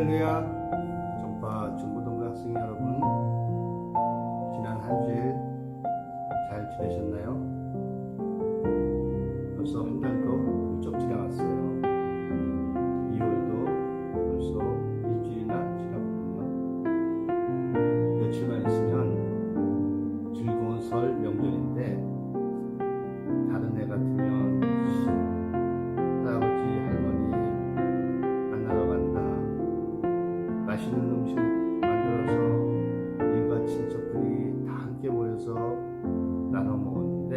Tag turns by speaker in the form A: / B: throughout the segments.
A: 할렐루야. 전파 중고등부 학생 여러분, 지난 한 주일 잘 지내셨나요? 벌써 한 달도 훌쩍 지나갔어요. 2월도 벌써 일주일이나 지나갔군요. 며칠만 있으면 즐거운 설 명절인데, 다른 해 같으면 할아버지 할머니 만나러 간다, 맛있는 음식 만들어서 일가 친척들이 다 함께 모여서 나눠 먹었는데,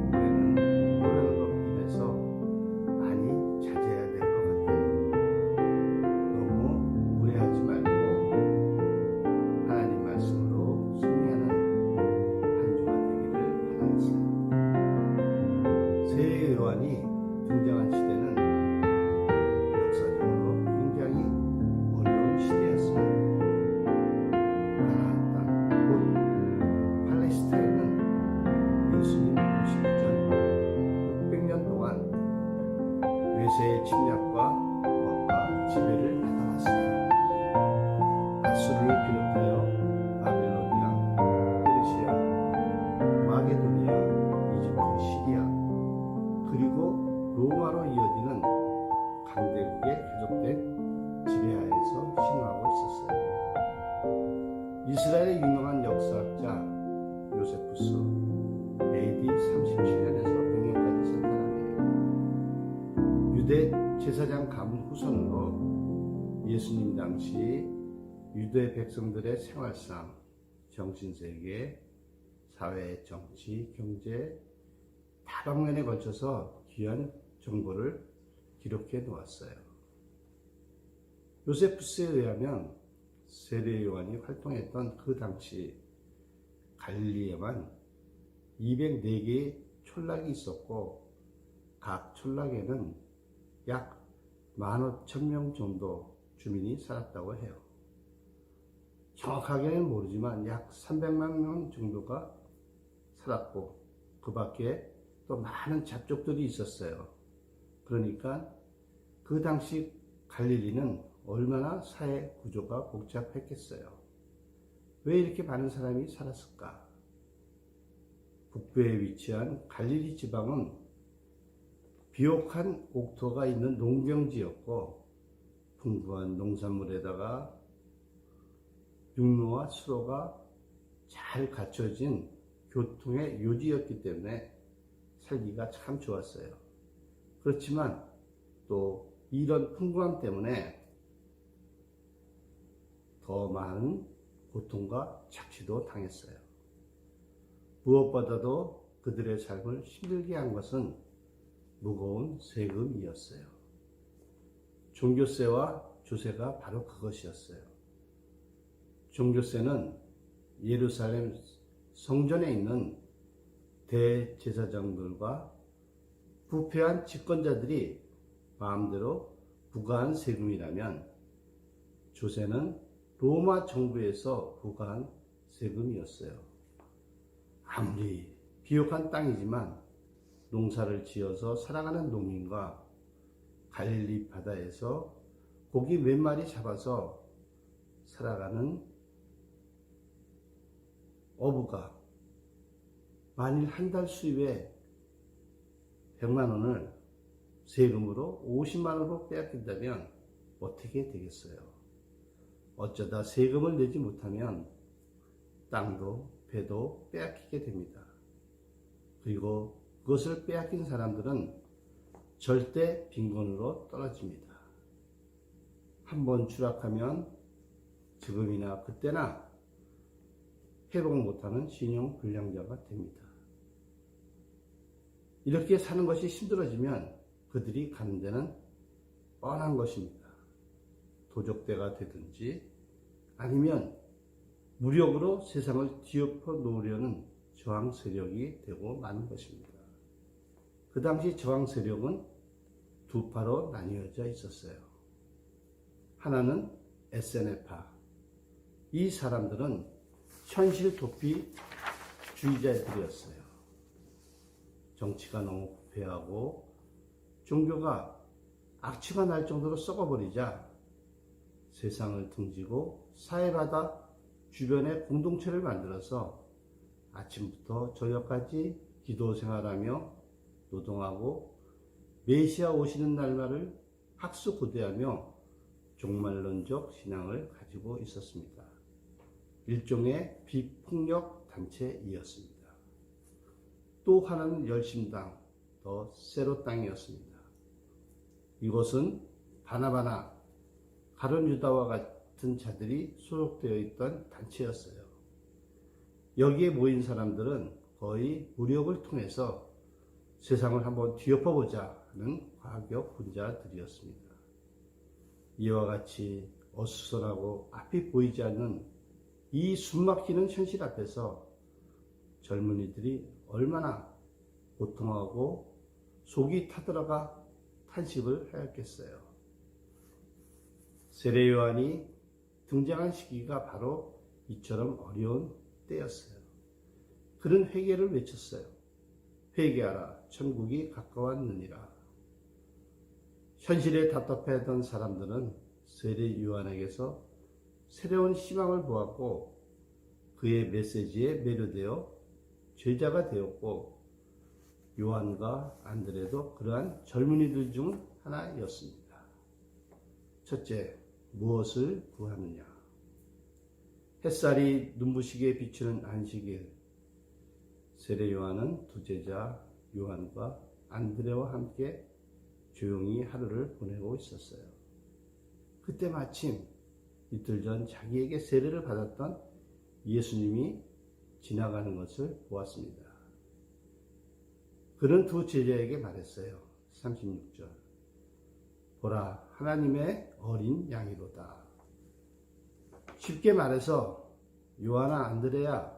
A: 올해는 코로나로 인해서 많이 자제해야 될 것 같아요. 너무 무리하지 말고 하나님 말씀으로 승리하는 한 주가 되기를 바라겠어요. 새 요한이 등장한 시대는 역사적으로 굉장히 어려운 시대였어요. 가나안 땅, 곧 팔레스타인은 예수님 오시기 전 600년 동안 외세의 침략과 억압과 지배를 받아왔어요. 아수르를 비롯하여 바벨로니아, 페르시아, 마게도니아, 이집트, 시리아, 그리고 로마로 이어지는 강대국의 계속된 지배하에서 신화하고 있었어요. 이스라엘의 유명한 역사학자 요세푸스, AD 37년에서 100년까지 산 사람이에요. 유대 제사장 가문 후손으로 예수님 당시 유대 백성들의 생활상, 정신세계, 사회, 정치, 경제 다방면에 걸쳐서 귀한 정보를 기록해 놓았어요. 요세푸스에 의하면 세례 요한이 활동했던 그 당시 갈릴리에만 204개의 촌락이 있었고, 각 촌락에는 약 15,000명 정도 주민이 살았다고 해요. 정확하게는 모르지만 약 300만 명 정도가 살았고, 그 밖에 또 많은 잡족들이 있었어요. 그러니까 그 당시 갈릴리는 얼마나 사회 구조가 복잡했겠어요. 왜 이렇게 많은 사람이 살았을까? 북부에 위치한 갈릴리 지방은 비옥한 옥토가 있는 농경지였고, 풍부한 농산물에다가 육로와 수로가 잘 갖춰진 교통의 요지였기 때문에 살기가 참 좋았어요. 그렇지만 또 이런 풍부함 때문에 더 많은 고통과 착취도 당했어요. 무엇보다도 그들의 삶을 힘들게 한 것은 무거운 세금이었어요. 종교세와 조세가 바로 그것이었어요. 종교세는 예루살렘 성전에 있는 대제사장들과 부패한 집권자들이 마음대로 부과한 세금이라면, 조세는 로마 정부에서 부과한 세금이었어요. 아무리 비옥한 땅이지만 농사를 지어서 살아가는 농민과 갈릴리 바다에서 고기 몇 마리 잡아서 살아가는 어부가 만일 한 달 수입에 100만 원을 세금으로 50만 원으로 빼앗긴다면 어떻게 되겠어요? 어쩌다 세금을 내지 못하면 땅도 배도 빼앗기게 됩니다. 그리고 그것을 빼앗긴 사람들은 절대 빈곤으로 떨어집니다. 한번 추락하면 지금이나 그때나 회복 못하는 신용불량자가 됩니다. 이렇게 사는 것이 힘들어지면 그들이 가는 데는 뻔한 것입니다. 도적대가 되든지 아니면 무력으로 세상을 뒤엎어 놓으려는 저항 세력이 되고 마는 것입니다. 그 당시 저항 세력은 두 파로 나뉘어져 있었어요. 하나는 SNF파. 이 사람들은 현실 도피 주의자들이었어요. 정치가 너무 부패하고 종교가 악취가 날 정도로 썩어버리자 세상을 등지고 사해바다 주변에 공동체를 만들어서 아침부터 저녁까지 기도 생활하며 노동하고 메시아 오시는 날만을 학수고대하며 종말론적 신앙을 가지고 있었습니다. 일종의 비폭력 단체이었습니다. 또 하나는 열심당, 더 세로 땅이었습니다. 이곳은 바나바나 가룟 유다와 같은 자들이 소속되어 있던 단체였어요. 여기에 모인 사람들은 거의 무력을 통해서 세상을 한번 뒤엎어보자 하는 과격 분자들이었습니다. 이와 같이 어수선하고 앞이 보이지 않는 이 숨막히는 현실 앞에서 젊은이들이 얼마나 고통하고 속이 타들어가 탄식을 하였겠어요. 세례 요한이 등장한 시기가 바로 이처럼 어려운 때였어요. 그는 회개를 외쳤어요. 회개하라, 천국이 가까웠느니라. 현실에 답답해하던 사람들은 세례 요한에게서 새로운 희망을 보았고 그의 메시지에 매료되어 제자가 되었고 요한과 안드레도 그러한 젊은이들 중 하나였습니다. 첫째, 무엇을 구하느냐? 햇살이 눈부시게 비추는 안식일, 세례 요한은 두 제자 요한과 안드레와 함께 조용히 하루를 보내고 있었어요. 그때 마침 이틀 전 자기에게 세례를 받았던 예수님이 지나가는 것을 보았습니다. 그는 두 제자에게 말했어요. 36절. 보라, 하나님의 어린 양이로다. 쉽게 말해서 요한아, 안드레야,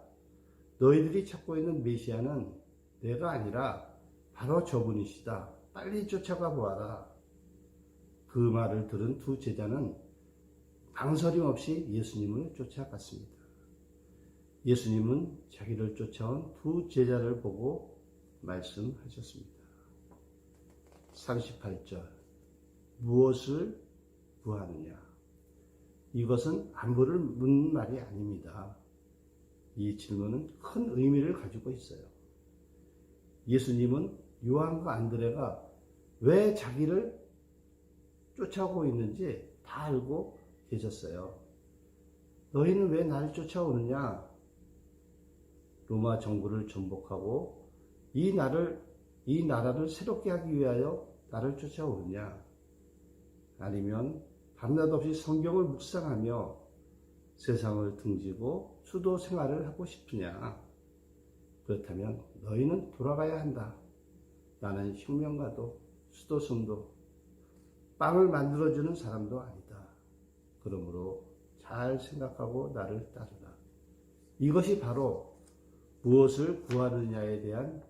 A: 너희들이 찾고 있는 메시아는 내가 아니라 바로 저분이시다. 빨리 쫓아가 보아라. 그 말을 들은 두 제자는 망설임 없이 예수님을 쫓아갔습니다. 예수님은 자기를 쫓아온 두 제자를 보고 말씀하셨습니다. 38절. 무엇을 구하느냐? 이것은 안부를 묻는 말이 아닙니다. 이 질문은 큰 의미를 가지고 있어요. 예수님은 요한과 안드레가 왜 자기를 쫓아오고 있는지 다 알고 계셨어요. 너희는 왜 나를 쫓아오느냐? 로마 정부를 전복하고 이 나라를 새롭게 하기 위하여 나를 쫓아오느냐? 아니면 밤낮 없이 성경을 묵상하며 세상을 등지고 수도 생활을 하고 싶으냐? 그렇다면 너희는 돌아가야 한다. 나는 혁명가도 수도승도 빵을 만들어주는 사람도 아니다. 그러므로 잘 생각하고 나를 따르라. 이것이 바로 무엇을 구하느냐에 대한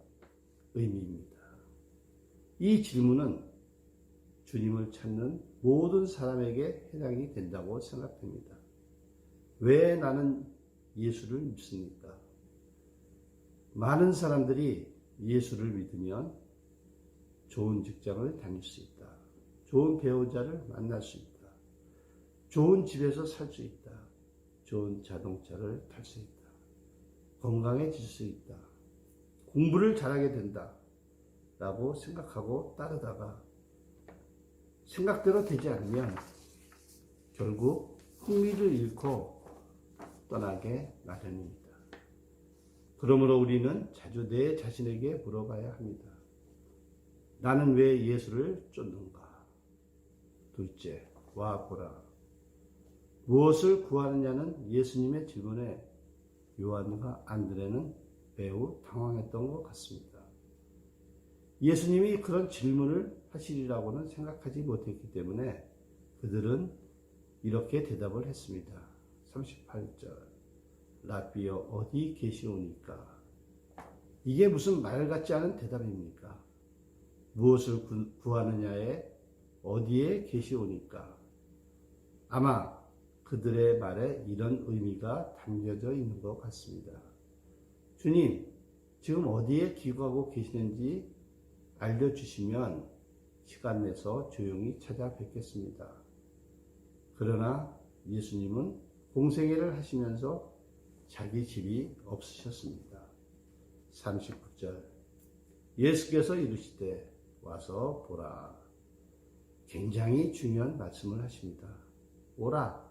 A: 의미입니다. 이 질문은 주님을 찾는 모든 사람에게 해당이 된다고 생각됩니다. 왜 나는 예수를 믿습니까? 많은 사람들이 예수를 믿으면 좋은 직장을 다닐 수 있다. 좋은 배우자를 만날 수 있다. 좋은 집에서 살 수 있다. 좋은 자동차를 탈 수 있다. 건강해질 수 있다. 공부를 잘하게 된다. 라고 생각하고 따르다가 생각대로 되지 않으면 결국 흥미를 잃고 떠나게 마련입니다. 그러므로 우리는 자주 내 자신에게 물어봐야 합니다. 나는 왜 예수를 쫓는가? 둘째, 와 보라. 무엇을 구하느냐는 예수님의 질문에 요한과 안드레는 매우 당황했던 것 같습니다. 예수님이 그런 질문을 하시리라고는 생각하지 못했기 때문에 그들은 이렇게 대답을 했습니다. 38절. 라비여 어디 계시오니까? 이게 무슨 말 같지 않은 대답입니까? 무엇을 구하느냐에 어디에 계시오니까? 아마 그들의 말에 이런 의미가 담겨져 있는 것 같습니다. 주님, 지금 어디에 기거하고 계시는지 알려주시면 시간 내서 조용히 찾아뵙겠습니다. 그러나 예수님은 공생애를 하시면서 자기 집이 없으셨습니다. 39절 예수께서 이르시되 와서 보라. 굉장히 중요한 말씀을 하십니다. 오라.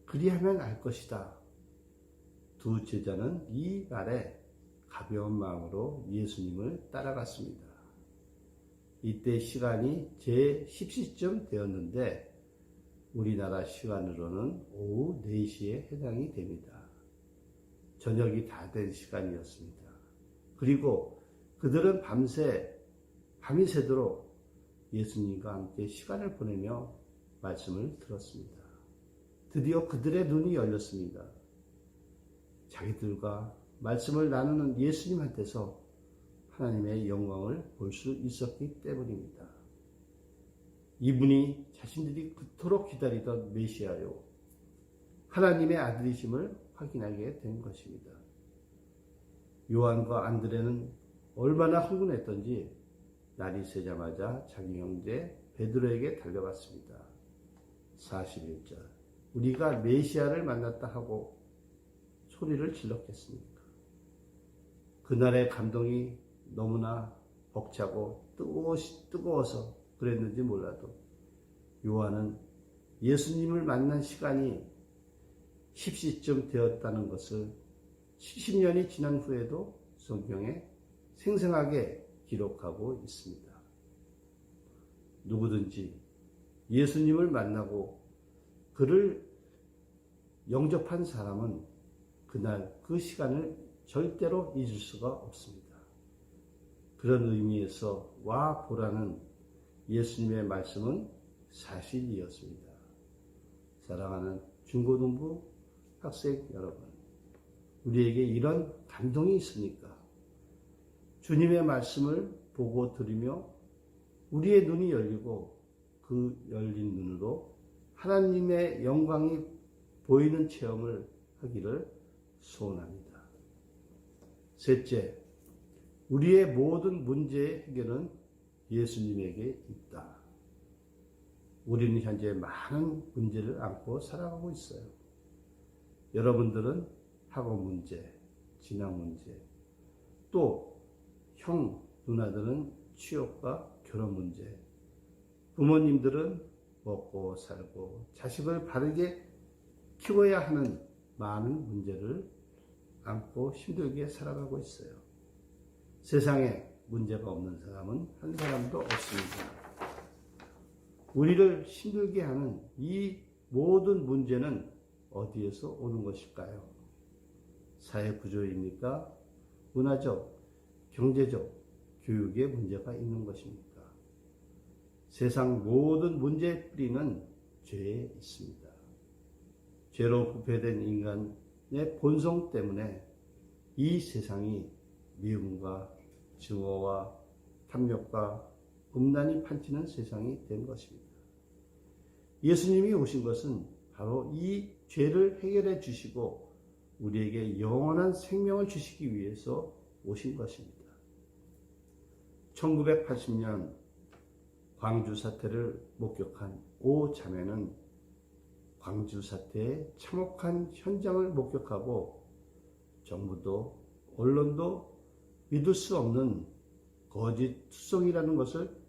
A: 그리하면 알 것이다. 두 제자는 이 말에 가벼운 마음으로 예수님을 따라갔습니다. 이때 시간이 제 10시쯤 되었는데 우리나라 시간으로는 오후 4시에 해당이 됩니다. 저녁이 다 된 시간이었습니다. 그리고 그들은 밤이 새도록 예수님과 함께 시간을 보내며 말씀을 들었습니다. 드디어 그들의 눈이 열렸습니다. 자기들과 말씀을 나누는 예수님한테서 하나님의 영광을 볼 수 있었기 때문입니다. 이분이 자신들이 그토록 기다리던 메시아요, 하나님의 아들이심을 확인하게 된 것입니다. 요한과 안드레는 얼마나 흥분했던지 날이 새자마자 자기 형제 베드로에게 달려갔습니다. 41절 우리가 메시아를 만났다 하고 소리를 질렀겠습니까? 그날의 감동이 너무나 벅차고 뜨거워서 그랬는지 몰라도 요한은 예수님을 만난 시간이 10시쯤 되었다는 것을 70년이 지난 후에도 성경에 생생하게 기록하고 있습니다. 누구든지 예수님을 만나고 그를 영접한 사람은 그날 그 시간을 절대로 잊을 수가 없습니다. 그런 의미에서 와 보라는 예수님의 말씀은 사실이었습니다. 사랑하는 중고등부 학생 여러분, 우리에게 이런 감동이 있습니까? 주님의 말씀을 보고 들으며 우리의 눈이 열리고 그 열린 눈으로 하나님의 영광이 보이는 체험을 하기를 소원합니다. 셋째, 우리의 모든 문제의 해결은 예수님에게 있다. 우리는 현재 많은 문제를 안고 살아가고 있어요. 여러분들은 학업 문제, 진학 문제, 또 형, 누나들은 취업과 결혼 문제, 부모님들은 먹고 살고 자식을 바르게 키워야 하는 많은 문제를 안고 힘들게 살아가고 있어요. 세상에 문제가 없는 사람은 한 사람도 없습니다. 우리를 힘들게 하는 이 모든 문제는 어디에서 오는 것일까요? 사회 구조입니까? 문화적, 경제적, 교육의 문제가 있는 것입니까? 세상 모든 문제의 뿌리는 죄에 있습니다. 죄로 부패된 인간의 본성 때문에 이 세상이 미움과 증오와 탐욕과 음란이 판치는 세상이 된 것입니다. 예수님이 오신 것은 바로 이 죄를 해결해 주시고 우리에게 영원한 생명을 주시기 위해서 오신 것입니다. 1980년 광주 사태를 목격한 오 자매는 광주 사태의 참혹한 현장을 목격하고 정부도 언론도 믿을 수 없는 거짓 투성이라는 것을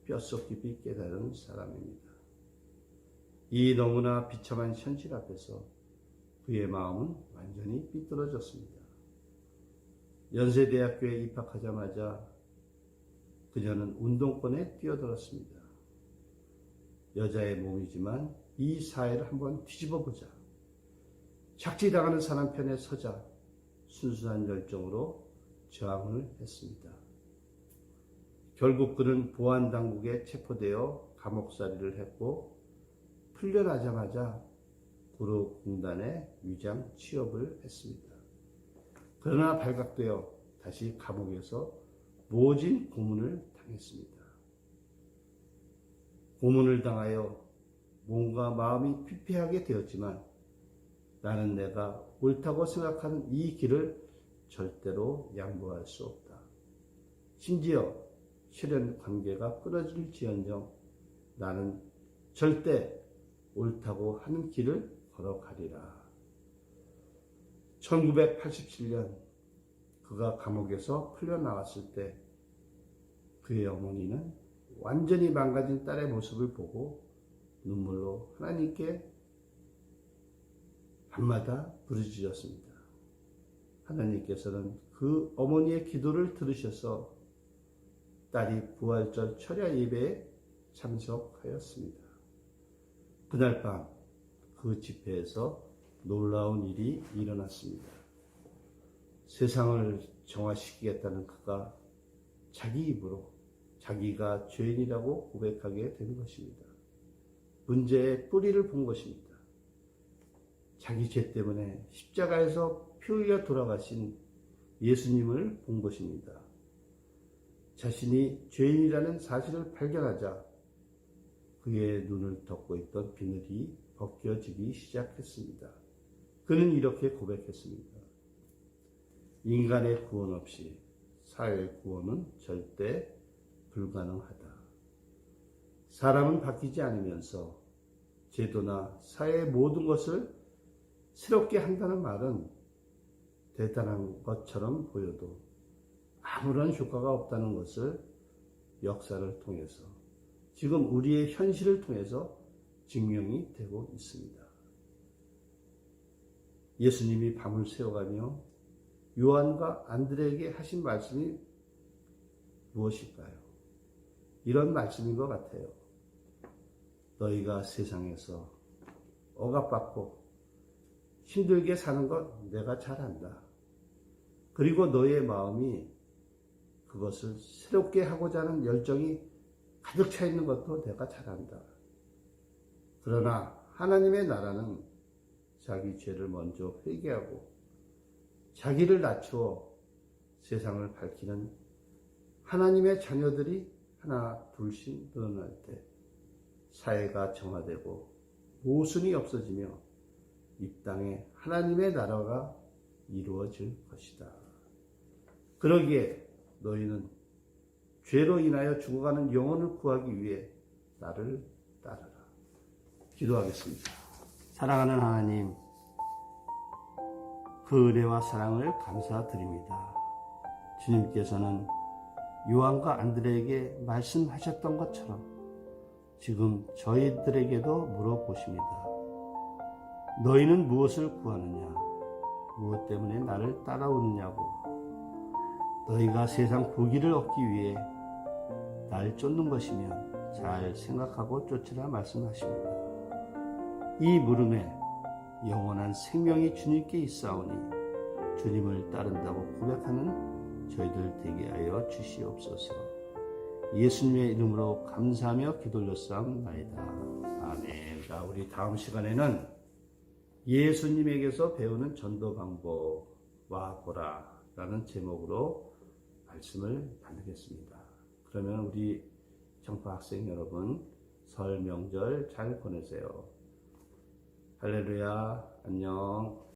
A: 뼛속 깊이 깨달은 사람입니다. 이 너무나 비참한 현실 앞에서 그의 마음은 완전히 삐뚤어졌습니다. 연세대학교에 입학하자마자 그녀는 운동권에 뛰어들었습니다. 여자의 몸이지만 이 사회를 한번 뒤집어 보자. 착취당하는 사람 편에 서자. 순수한 열정으로 저항을 했습니다. 결국 그는 보안당국에 체포되어 감옥살이를 했고 풀려나자마자 구로공단에 위장 취업을 했습니다. 그러나 발각되어 다시 감옥에서 모진 고문을 당했습니다. 고문을 당하여 몸과 마음이 피폐하게 되었지만 나는 내가 옳다고 생각하는 이 길을 절대로 양보할 수 없다. 심지어血缘 관계가 끊어질지언정 나는 절대 옳다고 하는 길을 걸어가리라. 1987년 그가 감옥에서 풀려나왔을 때 그의 어머니는 완전히 망가진 딸의 모습을 보고 눈물로 하나님께 밤마다 부르짖었습니다. 하나님께서는 그 어머니의 기도를 들으셔서 딸이 부활절 철야 예배에 참석하였습니다. 그날 밤 그 집회에서 놀라운 일이 일어났습니다. 세상을 정화시키겠다는 그가 자기 입으로 자기가 죄인이라고 고백하게 된 것입니다. 문제의 뿌리를 본 것입니다. 자기 죄 때문에 십자가에서 피 흘려 돌아가신 예수님을 본 것입니다. 자신이 죄인이라는 사실을 발견하자 그의 눈을 덮고 있던 비늘이 벗겨지기 시작했습니다. 그는 이렇게 고백했습니다. 인간의 구원 없이 사회의 구원은 절대 불가능하다. 사람은 바뀌지 않으면서 제도나 사회의 모든 것을 새롭게 한다는 말은 대단한 것처럼 보여도 아무런 효과가 없다는 것을 역사를 통해서 지금 우리의 현실을 통해서 증명이 되고 있습니다. 예수님이 밤을 새워가며 요한과 안드레에게 하신 말씀이 무엇일까요? 이런 말씀인 것 같아요. 너희가 세상에서 억압받고 힘들게 사는 것 내가 잘 안다. 그리고 너의 마음이 그것을 새롭게 하고자 하는 열정이 가득 차 있는 것도 내가 잘 안다. 그러나 하나님의 나라는 자기 죄를 먼저 회개하고 자기를 낮추어 세상을 밝히는 하나님의 자녀들이 하나 둘씩 늘어날 때 사회가 정화되고 모순이 없어지며 이 땅에 하나님의 나라가 이루어질 것이다. 그러기에 너희는 죄로 인하여 죽어가는 영혼을 구하기 위해 나를 따르라. 기도하겠습니다. 사랑하는 하나님, 그 은혜와 사랑을 감사드립니다. 주님께서는 요한과 안드레에게 말씀하셨던 것처럼 지금 저희들에게도 물어보십니다. 너희는 무엇을 구하느냐? 무엇 때문에 나를 따라오느냐고. 너희가 세상 보기를 얻기 위해 날 쫓는 것이면 잘 생각하고 쫓으라 말씀하십니다. 이 물음에 영원한 생명이 주님께 있사오니 주님을 따른다고 고백하는 저희들 되게 하여 주시옵소서. 예수님의 이름으로 감사하며 기도 올렸사옵나이다. 아멘. 자, 우리 다음 시간에는 예수님에게서 배우는 전도 방법과 보라라는 제목으로 말씀을 나누겠습니다. 그러면 우리 정파 학생 여러분 설 명절 잘 보내세요. 할렐루야, 안녕.